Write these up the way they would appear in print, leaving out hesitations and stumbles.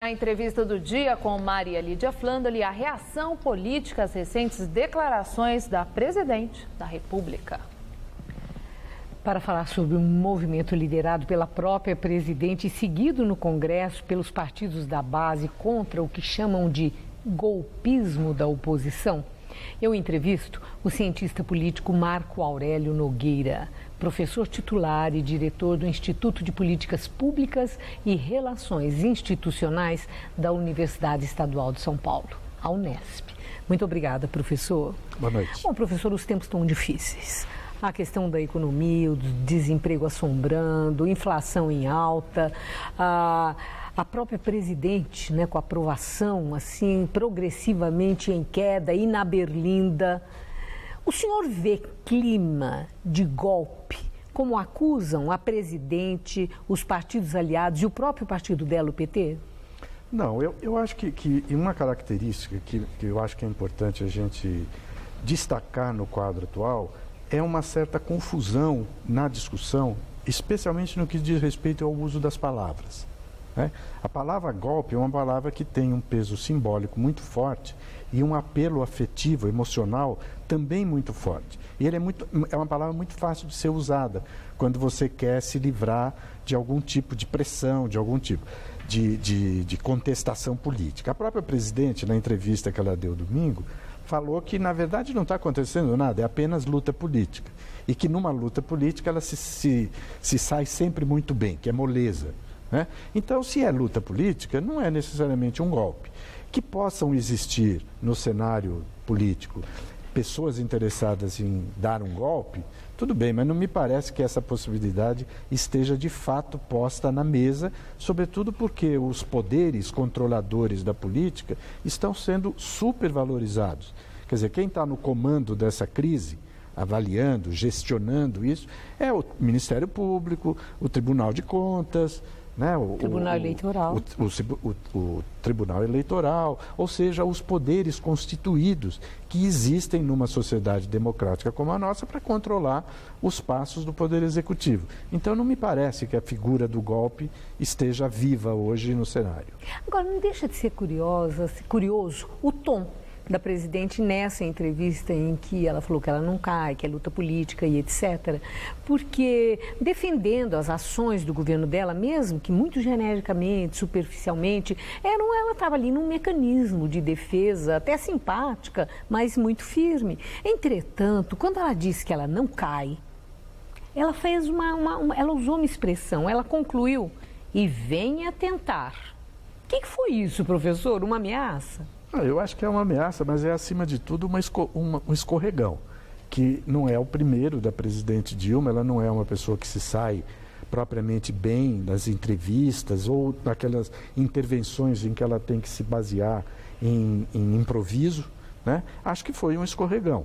Na entrevista do dia com Maria Lídia Flandoli, a reação política às recentes declarações da presidente da República. Para falar sobre um movimento liderado pela própria presidente e seguido no Congresso pelos partidos da base contra o que chamam de golpismo da oposição, eu entrevisto o cientista político Marco Aurélio Nogueira, professor titular e diretor do Instituto de Políticas Públicas e Relações Institucionais da Universidade Estadual de São Paulo, a Unesp. Muito obrigada, professor. Boa noite. Bom, professor, os tempos estão difíceis. A questão da economia, o desemprego assombrando, inflação em alta, a própria presidente, né, com a aprovação assim progressivamente em queda e na berlinda. O senhor vê clima de golpe, como acusam a presidente, os partidos aliados e o próprio partido dela, o PT? Não, eu acho que uma característica que eu acho que é importante a gente destacar no quadro atual é uma certa confusão na discussão, especialmente no que diz respeito ao uso das palavras. Né? A palavra golpe é uma palavra que tem um peso simbólico muito forte e um apelo afetivo, emocional também muito forte. E ele é uma palavra muito fácil de ser usada quando você quer se livrar de algum tipo de pressão, de algum tipo de contestação política. A própria presidente, na entrevista que ela deu domingo, falou que, na verdade, não está acontecendo nada, é apenas luta política. E que numa luta política ela se sai sempre muito bem, que é moleza. Né? Então, se é luta política, não é necessariamente um golpe. Que possam existir no cenário político pessoas interessadas em dar um golpe, tudo bem, mas não me parece que essa possibilidade esteja de fato posta na mesa, sobretudo porque os poderes controladores da política estão sendo supervalorizados. Quer dizer, quem está no comando dessa crise, avaliando, gestionando isso, é o Ministério Público, o Tribunal de Contas, né? O Tribunal Eleitoral. O Tribunal Eleitoral, ou seja, os poderes constituídos que existem numa sociedade democrática como a nossa para controlar os passos do Poder Executivo. Então, não me parece que a figura do golpe esteja viva hoje no cenário. Agora, não deixa de ser curioso o tom da presidente nessa entrevista em que ela falou que ela não cai, que é luta política e etc. Porque defendendo as ações do governo dela, mesmo que muito genericamente, superficialmente, ela estava ali num mecanismo de defesa até simpática, mas muito firme. Entretanto, quando ela disse que ela não cai, ela fez ela usou uma expressão, ela concluiu, e venha tentar. O que foi isso, professor? Uma ameaça? Eu acho que é uma ameaça, mas é, acima de tudo, um escorregão, que não é o primeiro da presidente Dilma. Ela não é uma pessoa que se sai propriamente bem nas entrevistas ou naquelas intervenções em que ela tem que se basear em improviso, né? Acho que foi um escorregão,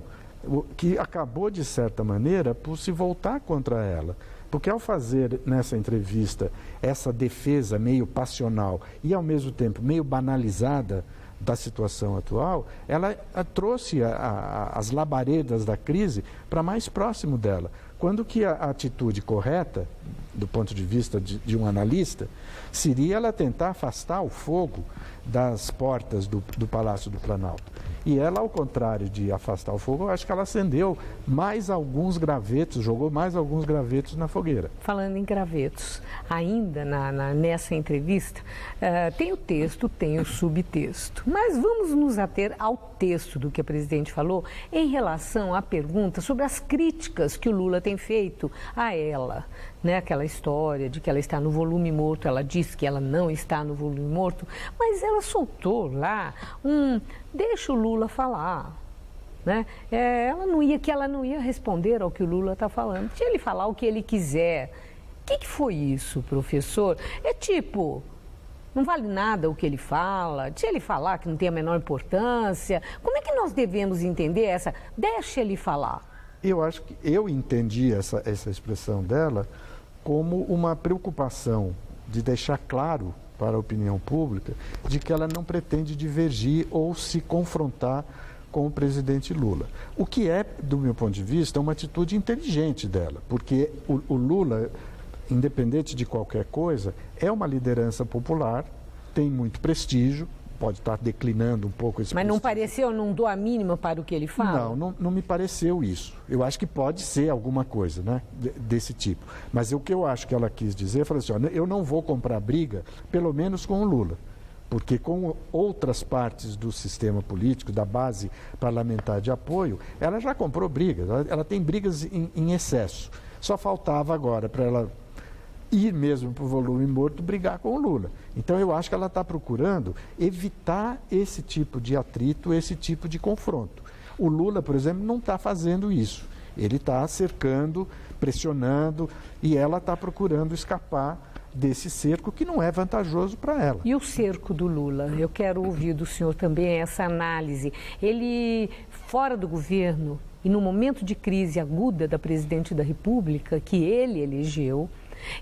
que acabou, de certa maneira, por se voltar contra ela. Porque ao fazer nessa entrevista essa defesa meio passional e, ao mesmo tempo, meio banalizada da situação atual, ela trouxe as labaredas da crise para mais próximo dela. Quando que a atitude correta, do ponto de vista de um analista, seria ela tentar afastar o fogo das portas do Palácio do Planalto. E ela, ao contrário de afastar o fogo, eu acho que ela acendeu mais alguns gravetos, jogou mais alguns gravetos na fogueira. Falando em gravetos, ainda nessa entrevista, tem o texto, tem o subtexto. Mas vamos nos ater ao texto do que a presidente falou em relação à pergunta sobre as críticas que o Lula tem feito a ela. Né, aquela história de que ela está no volume morto, ela disse que ela não está no volume morto, mas ela soltou lá deixa o Lula falar. Né? Ela não ia responder ao que o Lula está falando, deixa ele falar o que ele quiser. O que foi isso, professor? É tipo, não vale nada o que ele fala, deixa ele falar que não tem a menor importância. Como é que nós devemos entender essa? Deixa ele falar. Eu acho que eu entendi essa expressão dela como uma preocupação de deixar claro para a opinião pública de que ela não pretende divergir ou se confrontar com o presidente Lula. O que é, do meu ponto de vista, uma atitude inteligente dela, porque o Lula, independente de qualquer coisa, é uma liderança popular, tem muito prestígio, pode estar declinando um pouco esse Mas não prestígio. pareceu, não dou a mínima para o que ele fala? Não me pareceu isso. Eu acho que pode ser alguma coisa, né, desse tipo. Mas o que eu acho que ela quis dizer, falou assim, ó, eu não vou comprar briga, pelo menos com o Lula. Porque com outras partes do sistema político, da base parlamentar de apoio, ela já comprou brigas, ela tem brigas em excesso. Só faltava agora para ela ir mesmo para o volume morto brigar com o Lula. Então eu acho que ela está procurando evitar esse tipo de atrito, esse tipo de confronto. O Lula, por exemplo, não está fazendo isso. Ele está cercando, pressionando e ela está procurando escapar desse cerco que não é vantajoso para ela. E o cerco do Lula? Eu quero ouvir do senhor também essa análise. Ele, fora do governo e no momento de crise aguda da presidente da República, que ele elegeu,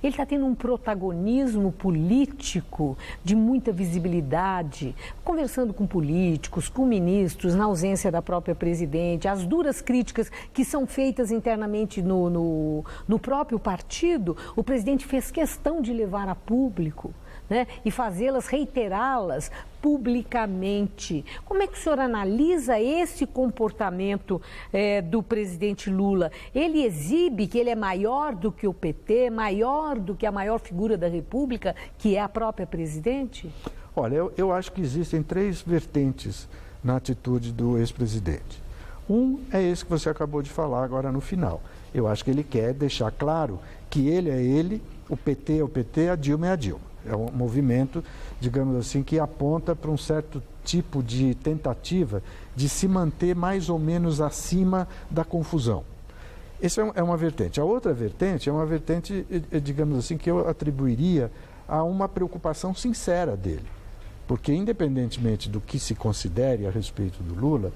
ele está tendo um protagonismo político de muita visibilidade, conversando com políticos, com ministros, na ausência da própria presidente, as duras críticas que são feitas internamente no próprio partido, o presidente fez questão de levar a público, né, e fazê-las, reiterá-las publicamente. Como é que o senhor analisa esse comportamento do presidente Lula? Ele exibe que ele é maior do que o PT, maior do que a maior figura da República, que é a própria presidente? Olha, eu acho que existem 3 vertentes na atitude do ex-presidente. Um é esse que você acabou de falar agora no final. Eu acho que ele quer deixar claro que ele é ele, o PT é o PT, a Dilma é a Dilma. É um movimento, digamos assim, que aponta para um certo tipo de tentativa de se manter mais ou menos acima da confusão. Essa é uma vertente. A outra vertente é uma vertente, digamos assim, que eu atribuiria a uma preocupação sincera dele. Porque, independentemente do que se considere a respeito do Lula,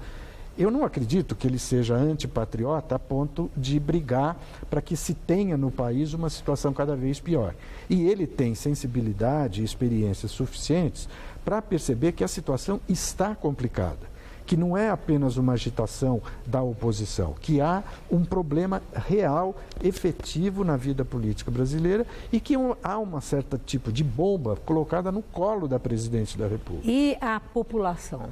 eu não acredito que ele seja antipatriota a ponto de brigar para que se tenha no país uma situação cada vez pior. E ele tem sensibilidade e experiências suficientes para perceber que a situação está complicada, que não é apenas uma agitação da oposição, que há um problema real, efetivo na vida política brasileira e que há uma certa tipo de bomba colocada no colo da presidente da República. E a população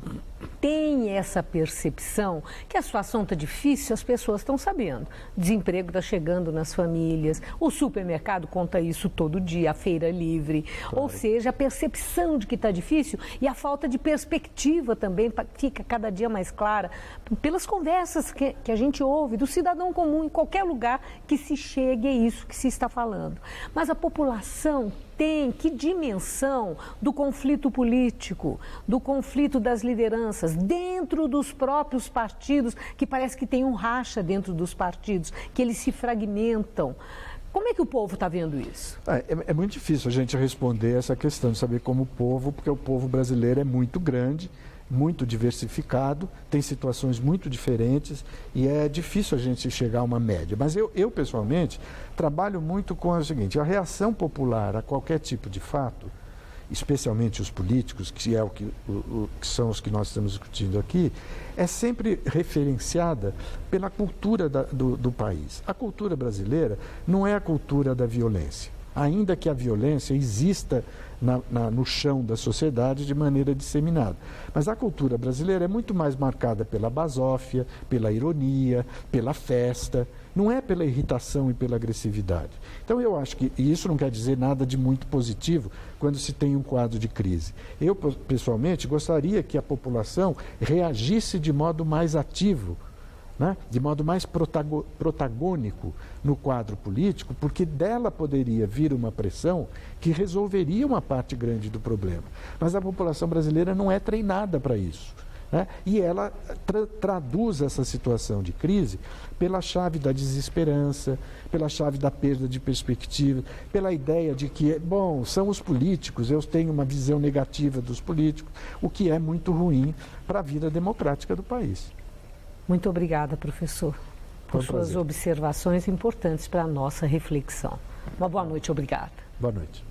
tem essa percepção que a situação está difícil, as pessoas estão sabendo. O desemprego está chegando nas famílias, o supermercado conta isso todo dia, a feira livre. Claro. Ou seja, a percepção de que está difícil e a falta de perspectiva também fica cada dia mais clara pelas conversas que a gente ouve do cidadão comum em qualquer lugar que se chegue a isso que se está falando. Mas a população tem que dimensão do conflito político, do conflito das lideranças, dentro dos próprios partidos, que parece que tem um racha dentro dos partidos, que eles se fragmentam. Como é que o povo está vendo isso? É muito difícil a gente responder essa questão de saber como o povo, porque o povo brasileiro é muito grande, muito diversificado, tem situações muito diferentes e é difícil a gente chegar a uma média. Mas eu pessoalmente, trabalho muito com o seguinte, a reação popular a qualquer tipo de fato, especialmente os políticos, que são os que nós estamos discutindo aqui, é sempre referenciada pela cultura do país. A cultura brasileira não é a cultura da violência, ainda que a violência exista no chão da sociedade de maneira disseminada. Mas a cultura brasileira é muito mais marcada pela basófia, pela ironia, pela festa, não é pela irritação e pela agressividade. Então eu acho que, e isso não quer dizer nada de muito positivo quando se tem um quadro de crise. Eu, pessoalmente, gostaria que a população reagisse de modo mais ativo, né? De modo mais protagônico no quadro político, porque dela poderia vir uma pressão que resolveria uma parte grande do problema. Mas a população brasileira não é treinada para isso, né? E ela traduz essa situação de crise pela chave da desesperança, pela chave da perda de perspectiva, pela ideia de que, bom, são os políticos, eu tenho uma visão negativa dos políticos, o que é muito ruim para a vida democrática do país. Muito obrigada, professor, por suas observações importantes para a nossa reflexão. Uma boa noite, obrigada. Boa noite.